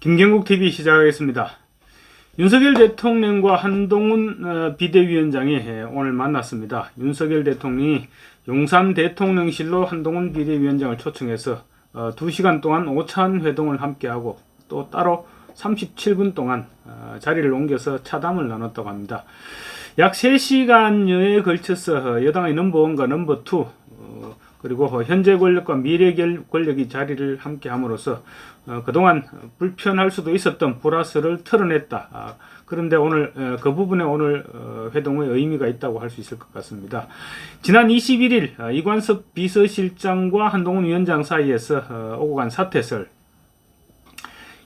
김경국 TV 시작하겠습니다. 윤석열 대통령과 한동훈 비대위원장이 오늘 만났습니다. 윤석열 대통령이 용산 대통령실로 한동훈 비대위원장을 초청해서 2시간 동안 오찬 회동을 함께하고 또 따로 37분 동안 자리를 옮겨서 차담을 나눴다고 합니다. 약 3시간여에 걸쳐서 여당의 넘버1과 넘버2 그리고 현재 권력과 미래 권력이 자리를 함께 함으로써 그동안 불편할 수도 있었던 불화설을 털어냈다. 그런데 오늘 그 부분에 오늘 회동의 의미가 있다고 할 수 있을 것 같습니다. 지난 21일 이관섭 비서실장과 한동훈 위원장 사이에서 오고 간 사퇴설,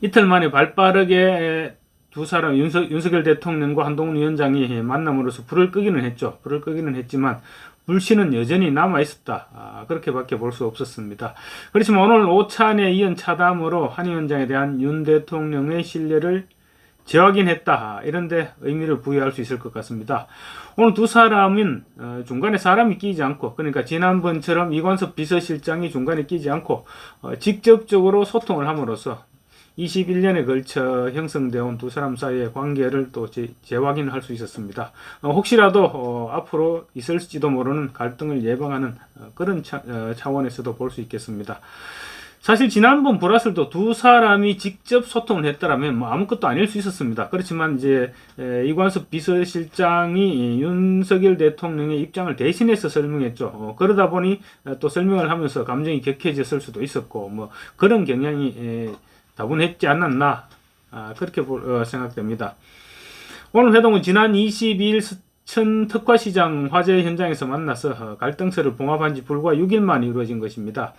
이틀 만에 발빠르게 두 사람 윤석열 대통령과 한동훈 위원장이 만남으로써 불을 끄기는 했죠. 불을 끄기는 했지만 불씨는 여전히 남아 있었다. 그렇게밖에 볼 수 없었습니다. 그렇지만 오늘 오찬에 이은 차담으로 한 위원장에 대한 윤 대통령의 신뢰를 재확인했다. 이런데 의미를 부여할 수 있을 것 같습니다. 오늘 두 사람은 중간에 사람이 끼지 않고, 그러니까 지난번처럼 이관섭 비서실장이 중간에 끼지 않고 직접적으로 소통을 함으로써 21년에 걸쳐 형성되어 온 두 사람 사이의 관계를 또 재확인할 수 있었습니다. 혹시라도 앞으로 있을지도 모르는 갈등을 예방하는 그런 차원에서도 볼 수 있겠습니다. 사실 지난번 불화설도 두 사람이 직접 소통을 했더라면 뭐 아무것도 아닐 수 있었습니다. 그렇지만 이제 이관섭 비서실장이 윤석열 대통령의 입장을 대신해서 설명했죠. 그러다 보니 또 설명을 하면서 감정이 격해졌을 수도 있었고, 뭐 그런 경향이 다분했지 않았나, 그렇게 생각됩니다. 오늘 회동은 지난 22일 서천 특화시장 화재 현장에서 만나서 갈등설을 봉합한 지 불과 6일만 이루어진 것입니다.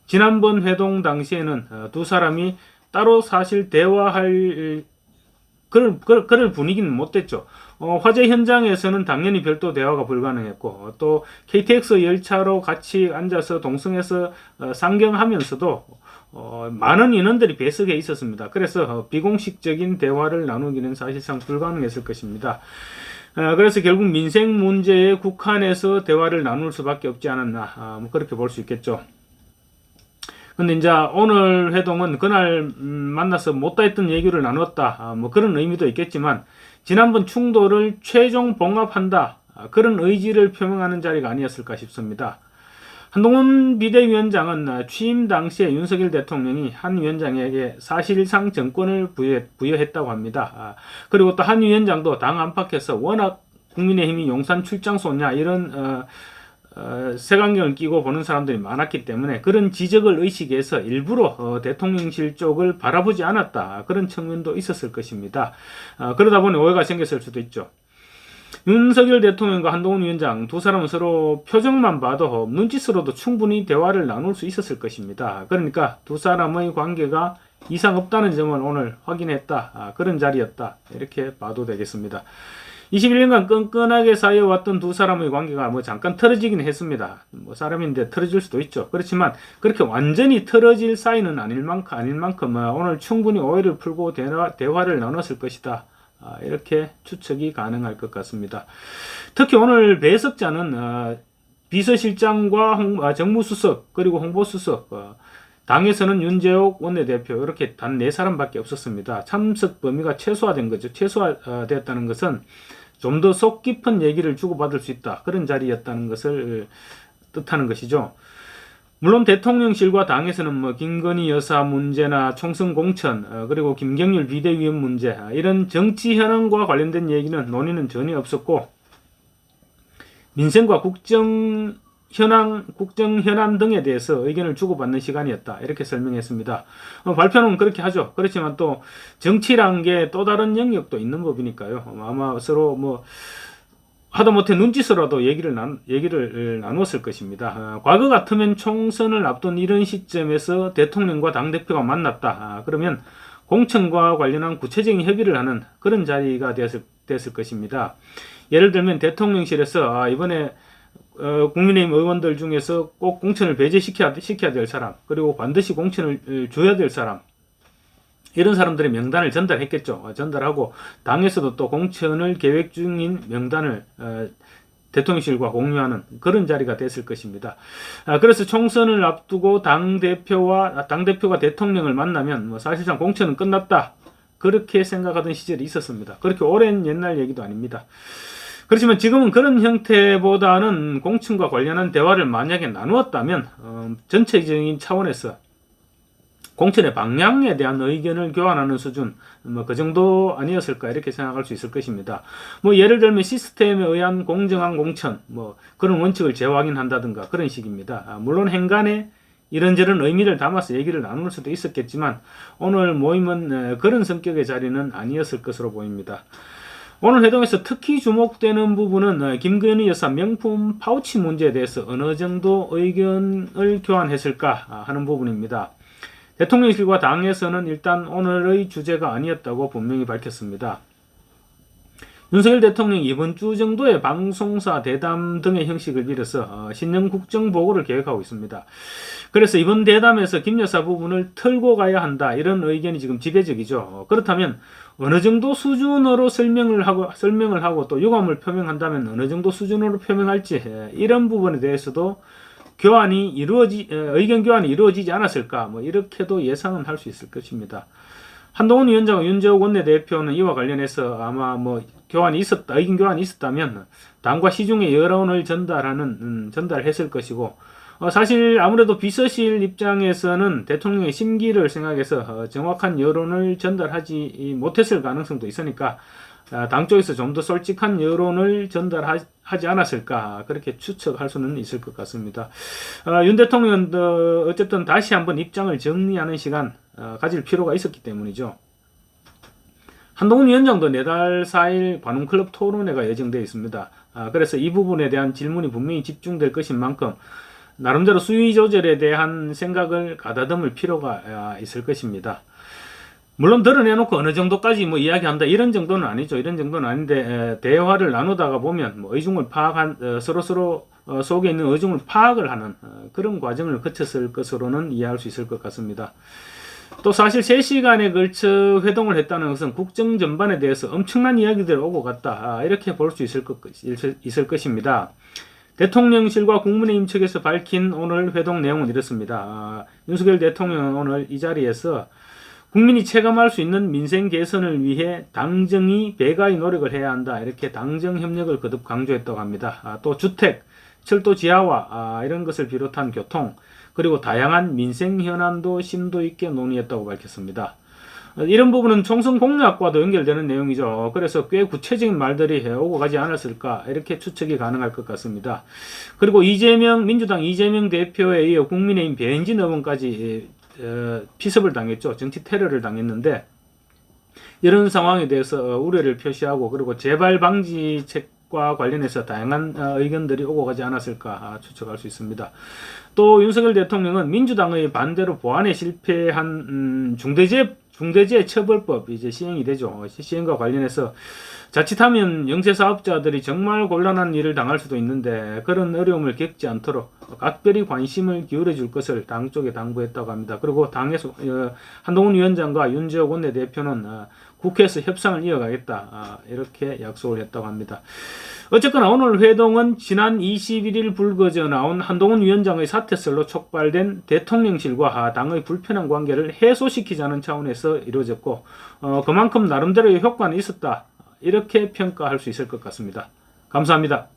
지난번 회동 당시에는 두 사람이 따로 사실 대화할 그럴 분위기는 못 됐죠. 화재 현장에서는 당연히 별도 대화가 불가능했고, 또 KTX 열차로 같이 앉아서 동승해서 상경하면서도 많은 인원들이 배석해 있었습니다. 그래서 비공식적인 대화를 나누기는 사실상 불가능했을 것입니다. 그래서 결국 민생 문제에 국한해서 대화를 나눌 수밖에 없지 않았나, 뭐 그렇게 볼 수 있겠죠. 근데 이제 오늘 회동은 그날 만나서 못다 했던 얘기를 나눴다, 뭐 그런 의미도 있겠지만 지난번 충돌을 최종 봉합한다, 그런 의지를 표명하는 자리가 아니었을까 싶습니다. 한동훈 비대위원장은 취임 당시에 윤석열 대통령이 한 위원장에게 사실상 정권을 부여했다고 합니다. 그리고 또 한 위원장도 당 안팎에서 워낙 국민의힘이 용산 출장 쏘냐 이런 색안경을 끼고 보는 사람들이 많았기 때문에 그런 지적을 의식해서 일부러 대통령실 쪽을 바라보지 않았다, 그런 측면도 있었을 것입니다. 그러다 보니 오해가 생겼을 수도 있죠. 윤석열 대통령과 한동훈 위원장 두 사람은 서로 표정만 봐도 눈짓으로도 충분히 대화를 나눌 수 있었을 것입니다. 그러니까 두 사람의 관계가 이상 없다는 점을 오늘 확인했다, 그런 자리였다, 이렇게 봐도 되겠습니다. 21년간 끈끈하게 쌓여왔던 두 사람의 관계가 뭐 잠깐 틀어지긴 했습니다. 뭐 사람인데 틀어질 수도 있죠. 그렇지만 그렇게 완전히 틀어질 사이는 아닐 만큼 오늘 충분히 오해를 풀고 대화를 나눴을 것이다, 이렇게 추측이 가능할 것 같습니다. 특히 오늘 배석자는 비서실장과 정무수석 그리고 홍보수석, 당에서는 윤재옥 원내대표, 이렇게 단 4사람밖에 없었습니다. 참석 범위가 최소화된 거죠. 최소화되었다는 것은 좀 더 속 깊은 얘기를 주고받을 수 있다, 그런 자리였다는 것을 뜻하는 것이죠. 물론 대통령실과 당에서는 뭐 김건희 여사 문제나 총선 공천, 그리고 김경률 비대위원 문제, 이런 정치 현안과 관련된 얘기는 논의는 전혀 없었고, 민생과 국정 현안 등에 대해서 의견을 주고받는 시간이었다, 이렇게 설명했습니다. 발표는 그렇게 하죠. 그렇지만 또 정치란 게 또 다른 영역도 있는 법이니까요. 아마 서로 뭐 하다못해 눈짓으로라도 얘기를 나누었을 것입니다. 과거 같으면 총선을 앞둔 이런 시점에서 대통령과 당대표가 만났다, 그러면 공천과 관련한 구체적인 협의를 하는 그런 자리가 됐을 것입니다. 예를 들면 대통령실에서 이번에 국민의힘 의원들 중에서 꼭 공천을 배제시켜야 될 사람, 그리고 반드시 공천을 줘야 될 사람, 이런 사람들의 명단을 전달했겠죠. 전달하고 당에서도 또 공천을 계획 중인 명단을 대통령실과 공유하는 그런 자리가 됐을 것입니다. 그래서 총선을 앞두고 당대표가 대통령을 만나면 뭐 사실상 공천은 끝났다, 그렇게 생각하던 시절이 있었습니다. 그렇게 오랜 옛날 얘기도 아닙니다. 그렇지만 지금은 그런 형태보다는 공천과 관련한 대화를 만약에 나누었다면 전체적인 차원에서 공천의 방향에 대한 의견을 교환하는 수준, 뭐 그 정도 아니었을까, 이렇게 생각할 수 있을 것입니다. 뭐 예를 들면 시스템에 의한 공정한 공천, 뭐 그런 원칙을 재확인한다든가 그런 식입니다. 물론 행간에 이런저런 의미를 담아서 얘기를 나눌 수도 있었겠지만 오늘 모임은 그런 성격의 자리는 아니었을 것으로 보입니다. 오늘 회동에서 특히 주목되는 부분은 김건희 여사 명품 파우치 문제에 대해서 어느 정도 의견을 교환했을까 하는 부분입니다. 대통령실과 당에서는 일단 오늘의 주제가 아니었다고 분명히 밝혔습니다. 윤석열 대통령이 이번 주 정도에 방송사 대담 등의 형식을 빌어서 신년 국정보고를 계획하고 있습니다. 그래서 이번 대담에서 김 여사 부분을 털고 가야 한다, 이런 의견이 지금 지배적이죠. 그렇다면 어느 정도 수준으로 설명을 하고 또 유감을 표명한다면 어느 정도 수준으로 표명할지, 이런 부분에 대해서도 의견 교환이 이루어지지 않았을까, 뭐 이렇게도 예상은 할 수 있을 것입니다. 한동훈 위원장과 윤재욱 원내대표는 이와 관련해서 아마 뭐 의견 교환이 있었다면 당과 시중의 여론을 전달했을 것이고, 사실 아무래도 비서실 입장에서는 대통령의 심기를 생각해서 정확한 여론을 전달하지 못했을 가능성도 있으니까 당 쪽에서 좀 더 솔직한 여론을 전달하지 않았을까, 그렇게 추측할 수는 있을 것 같습니다. 윤 대통령은 어쨌든 다시 한번 입장을 정리하는 시간 가질 필요가 있었기 때문이죠. 한동훈 위원장도 내달 4일 관훈클럽 토론회가 예정되어 있습니다. 그래서 이 부분에 대한 질문이 분명히 집중될 것인 만큼 나름대로 수위 조절에 대한 생각을 가다듬을 필요가 있을 것입니다. 물론 드러내놓고 어느 정도까지 뭐 이야기한다, 이런 정도는 아니죠. 이런 정도는 아닌데 대화를 나누다가 보면 뭐 의중을 서로 속에 있는 의중을 파악을 하는 그런 과정을 거쳤을 것으로는 이해할 수 있을 것 같습니다. 또 사실 3시간에 걸쳐 회동을 했다는 것은 국정 전반에 대해서 엄청난 이야기들이 오고 갔다, 이렇게 볼 수 있을 것입니다. 대통령실과 국민의힘 측에서 밝힌 오늘 회동 내용은 이렇습니다. 윤석열 대통령은 오늘 이 자리에서 국민이 체감할 수 있는 민생 개선을 위해 당정이 배가의 노력을 해야 한다, 이렇게 당정 협력을 거듭 강조했다고 합니다. 또 주택, 철도 지하화 이런 것을 비롯한 교통, 그리고 다양한 민생 현안도 심도 있게 논의했다고 밝혔습니다. 이런 부분은 총선 공약과도 연결되는 내용이죠. 그래서 꽤 구체적인 말들이 오고 가지 않았을까, 이렇게 추측이 가능할 것 같습니다. 그리고 민주당 이재명 대표에 이어 국민의힘 배현진 의원까지 피습을 당했죠. 정치 테러를 당했는데 이런 상황에 대해서 우려를 표시하고, 그리고 재발 방지책과 관련해서 다양한 의견들이 오고 가지 않았을까 추측할 수 있습니다. 또 윤석열 대통령은 민주당의 반대로 보안에 실패한 중대재해처벌법 이제 시행이 되죠. 시행과 관련해서 자칫하면 영세사업자들이 정말 곤란한 일을 당할 수도 있는데 그런 어려움을 겪지 않도록 각별히 관심을 기울여 줄 것을 당 쪽에 당부했다고 합니다. 그리고 당에서 한동훈 위원장과 윤재욱 원내대표는 국회에서 협상을 이어가겠다, 이렇게 약속을 했다고 합니다. 어쨌거나 오늘 회동은 지난 21일 불거져 나온 한동훈 위원장의 사퇴설로 촉발된 대통령실과 당의 불편한 관계를 해소시키자는 차원에서 이루어졌고, 그만큼 나름대로의 효과는 있었다, 이렇게 평가할 수 있을 것 같습니다. 감사합니다.